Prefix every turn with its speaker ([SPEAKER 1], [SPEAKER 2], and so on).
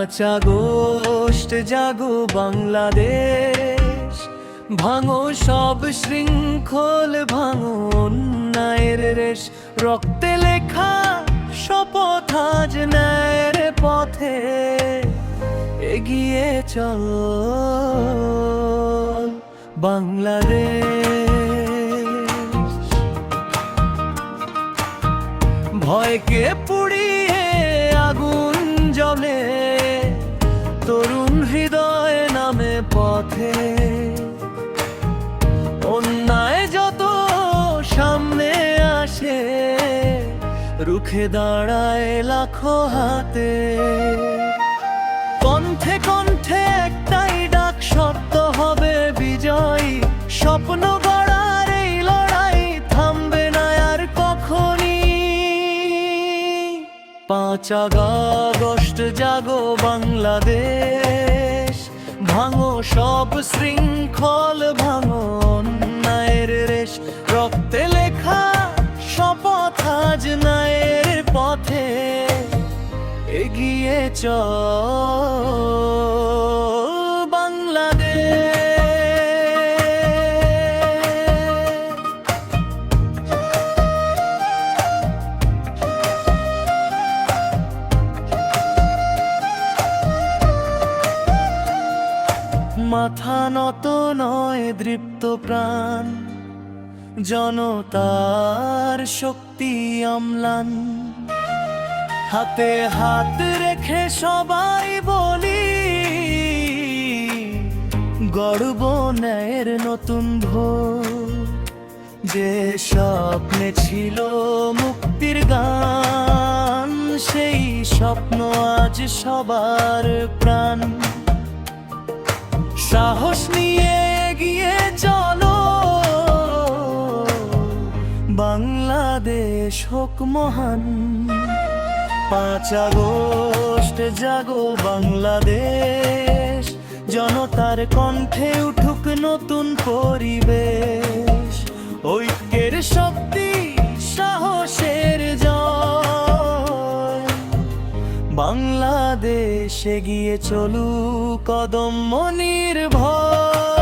[SPEAKER 1] 5 August জাগো বাংলাদেশ, ভাঙো সব শৃঙ্খল, ভাঙো অন্যায়ের রেশ। রক্তে লেখা শপথ আজ ন্যায়ের পথে এগিয়ে চল বাংলাদেশ। ভয়কে পুড়িয়ে আগুন জ্বলে, তরুণ হৃদয় নামে পথে। অন্যায় যত সামনে আসে, রুখে দাঁড়ায় লাখো হাতে। কণ্ঠে কণ্ঠে একটাই ডাক, সত্য হবে বিজয়ী। স্বপ্ন গড়ার এই লড়াই থামবে না আর কখনই। 5 আগস্ট জাগো বাংলাদেশ, ভাঙো সব শৃঙ্খল, ভাঙো অন্যায়ের রেশ। রক্তে লেখা শপথ আজ ন্যায়ের পথে এগিয়ে চল বাংলাদেশ। মাথা নত নয় দৃপ্ত প্রাণ, জনতার শক্তি অম্লান। হাতে হাত রেখে সবাই বলি, গড়ব ন্যায়ের নতুন ভোর। যে স্বপ্নে ছিল মুক্তির গান, সেই স্বপ্ন আজ সবার প্রাণ। সাহস নিয়ে এগিয়ে চলো, বাংলাদেশ হোক মহান। 5 আগস্ট জাগো বাংলাদেশ, জনতার কণ্ঠে উঠুক নতুন পরিবেশ। ঐক্যের শক্তি, সাহসের জয়, বাংলাদেশ এগিয়ে চলুক কদম নির্ভয়।